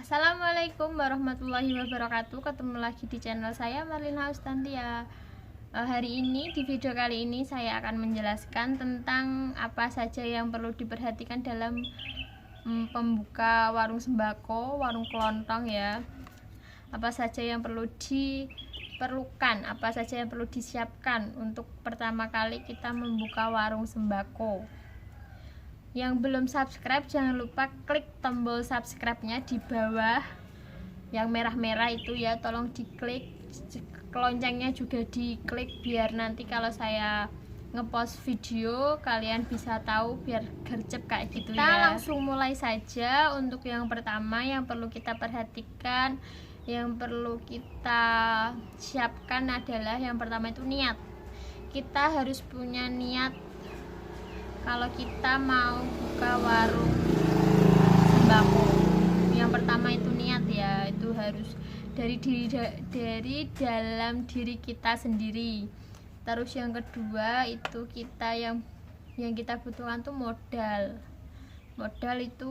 Assalamualaikum warahmatullahi wabarakatuh. Ketemu lagi di channel saya Marlina Ustantia. Hari ini di video kali ini saya akan menjelaskan tentang apa saja yang perlu diperhatikan dalam pembuka warung sembako, warung kelontong ya. Apa saja yang perlu diperlukan, apa saja yang perlu disiapkan untuk pertama kali kita membuka warung sembako. Yang belum subscribe jangan lupa klik tombol subscribe-nya di bawah yang merah-merah itu ya, tolong diklik. Loncengnya juga diklik biar nanti kalau saya ngepost video kalian bisa tahu, biar gercep kayak gitu. Kita langsung mulai saja. Untuk yang pertama yang perlu kita perhatikan, yang perlu kita siapkan adalah yang pertama itu niat. Kita harus punya niat kalau kita mau buka warung sembako. Yang pertama itu niat ya, itu harus dari dalam diri kita sendiri. Terus yang kedua itu kita yang kita butuhkan tuh modal. Modal itu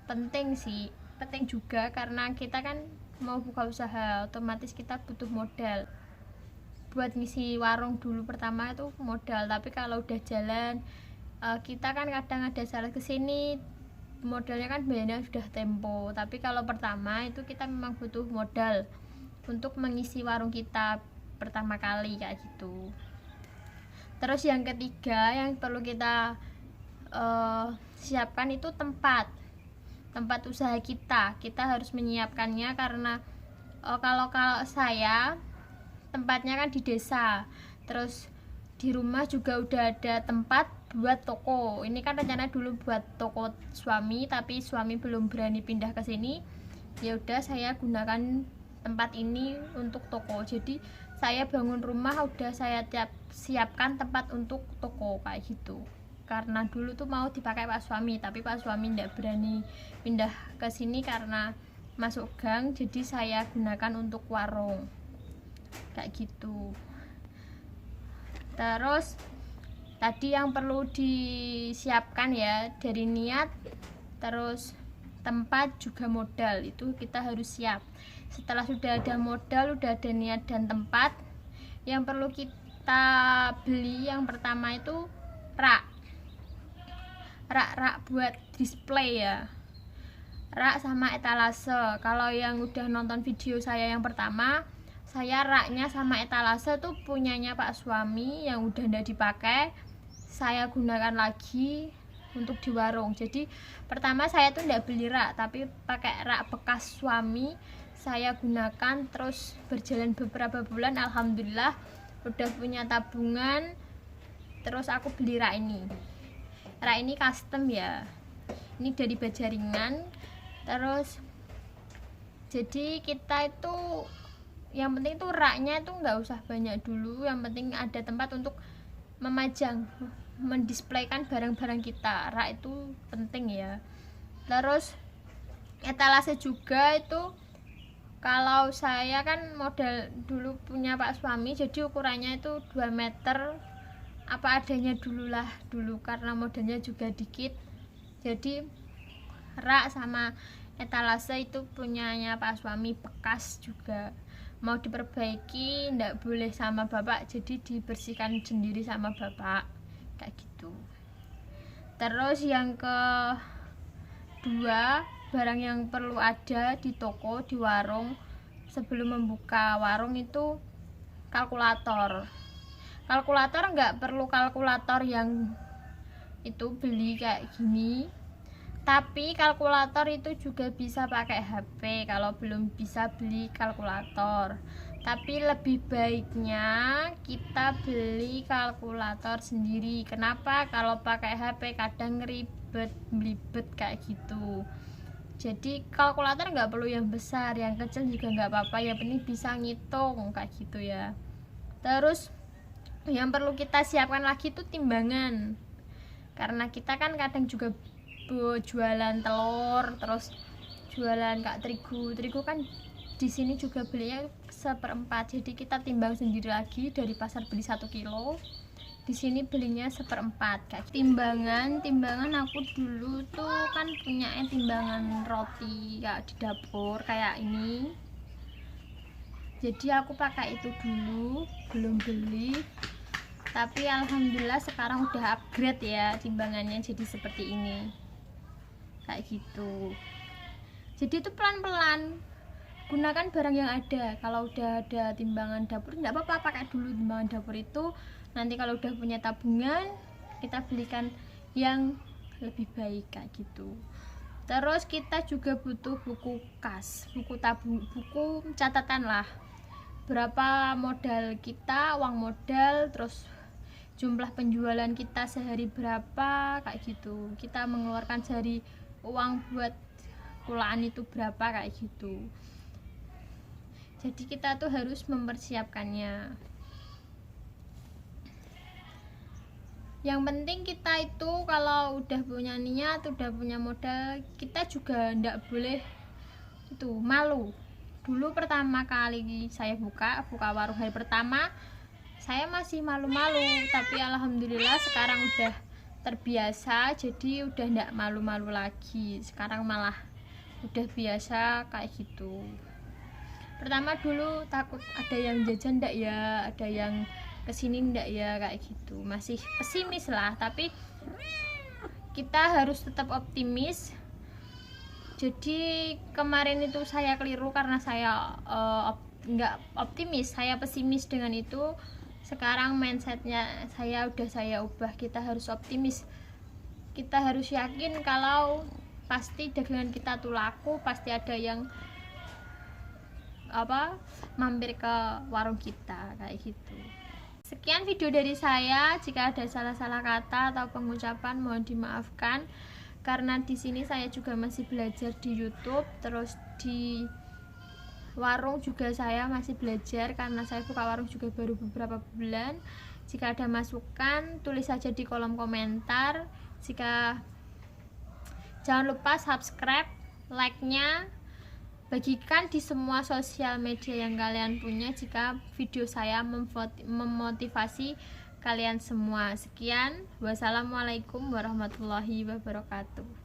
penting sih, penting juga karena kita kan mau buka usaha, otomatis kita butuh modal. Buat ngisi warung dulu pertama itu modal, tapi kalau udah jalan kita kan kadang ada salah kesini, modalnya kan bayarnya sudah tempo. Tapi kalau pertama itu kita memang butuh modal untuk mengisi warung kita pertama kali kayak gitu. Terus yang ketiga yang perlu kita siapkan itu tempat usaha kita. Kita harus menyiapkannya karena kalau saya tempatnya kan di desa, terus di rumah juga udah ada tempat buat toko. Ini kan rencana dulu buat toko suami, tapi suami belum berani pindah ke sini. Ya udah saya gunakan tempat ini untuk toko. Jadi saya bangun rumah udah saya siapkan tempat untuk toko kayak gitu. Karena dulu tuh mau dipakai Pak Suami, tapi Pak Suami tidak berani pindah ke sini karena masuk gang. Jadi saya gunakan untuk warung kayak gitu. Terus tadi yang perlu disiapkan ya, dari niat, terus tempat juga modal, itu kita harus siap. Setelah sudah ada modal, udah ada niat dan tempat, yang perlu kita beli yang pertama itu rak buat display ya, rak sama etalase. Kalau yang udah nonton video saya yang pertama, saya raknya sama etalase tuh punyanya Pak Suami yang udah ndak dipakai, saya gunakan lagi untuk di warung. Jadi pertama saya tuh ndak beli rak, tapi pakai rak bekas suami saya gunakan. Terus berjalan beberapa bulan, alhamdulillah udah punya tabungan. Terus aku beli rak ini. Rak ini custom ya, ini dari Bajaringan. Terus jadi kita itu yang penting tuh raknya itu nggak usah banyak dulu, yang penting ada tempat untuk memajang, mendisplaykan barang-barang kita. Rak itu penting ya. Terus etalase juga itu, kalau saya kan modal dulu punya Pak Suami, jadi ukurannya itu 2 meter apa adanya dulu karena modalnya juga dikit. Jadi rak sama etalase itu punyanya Pak Suami, bekas juga, mau diperbaiki ndak boleh sama bapak, jadi dibersihkan sendiri sama bapak kayak gitu. Terus yang kedua, barang yang perlu ada di toko, di warung sebelum membuka warung itu kalkulator. Kalkulator nggak perlu kalkulator yang itu beli kayak gini, tapi kalkulator itu juga bisa pakai HP kalau belum bisa beli kalkulator. Tapi lebih baiknya kita beli kalkulator sendiri. Kenapa? Kalau pakai HP kadang belibet kayak gitu. Jadi kalkulator nggak perlu yang besar, yang kecil juga nggak apa-apa, yang penting bisa ngitung kayak gitu ya. Terus yang perlu kita siapkan lagi itu timbangan, karena kita kan kadang juga jualan telur, terus jualan terigu kan di sini juga belinya 1/4, jadi kita timbang sendiri lagi. Dari pasar beli 1 kilo, Di sini belinya 1/4 kayak timbangan aku dulu tuh kan punya timbangan roti kayak di dapur kayak ini, jadi aku pakai itu dulu, belum beli. Tapi alhamdulillah sekarang udah upgrade ya timbangannya, jadi seperti ini kayak gitu. Jadi itu pelan-pelan gunakan barang yang ada. Kalau udah ada timbangan dapur nggak apa-apa, pakai dulu timbangan dapur itu. Nanti kalau udah punya tabungan kita belikan yang lebih baik kayak gitu. Terus kita juga butuh buku kas, buku catatan lah, berapa modal kita, uang modal, terus jumlah penjualan kita sehari berapa kayak gitu. Kita mengeluarkan sehari uang buat kulaan itu berapa kayak gitu. Jadi kita tuh harus mempersiapkannya. Yang penting kita itu kalau udah punya niat, udah punya modal, kita juga ndak boleh itu malu. Dulu pertama kali saya buka warung hari pertama, saya masih malu-malu, tapi alhamdulillah sekarang udah terbiasa, jadi udah ndak malu-malu lagi. Sekarang malah udah biasa kayak gitu. Pertama dulu takut ada yang jajan ndak ya, ada yang kesini ndak ya kayak gitu, masih pesimis lah. Tapi kita harus tetap optimis. Jadi kemarin itu saya keliru karena saya nggak optimis, saya pesimis dengan itu. Sekarang mindsetnya saya ubah, kita harus optimis, kita harus yakin kalau pasti dagangan kita tuh laku, pasti ada yang mampir ke warung kita kayak gitu. Sekian video dari saya. Jika ada salah-salah kata atau pengucapan mohon dimaafkan, karena di sini saya juga masih belajar di YouTube, terus di warung juga saya masih belajar karena saya buka warung juga baru beberapa bulan. Jika ada masukan tulis saja di kolom komentar. Jangan lupa subscribe, like-nya, bagikan di semua sosial media yang kalian punya jika video saya memotivasi kalian semua. Sekian, wassalamualaikum warahmatullahi wabarakatuh.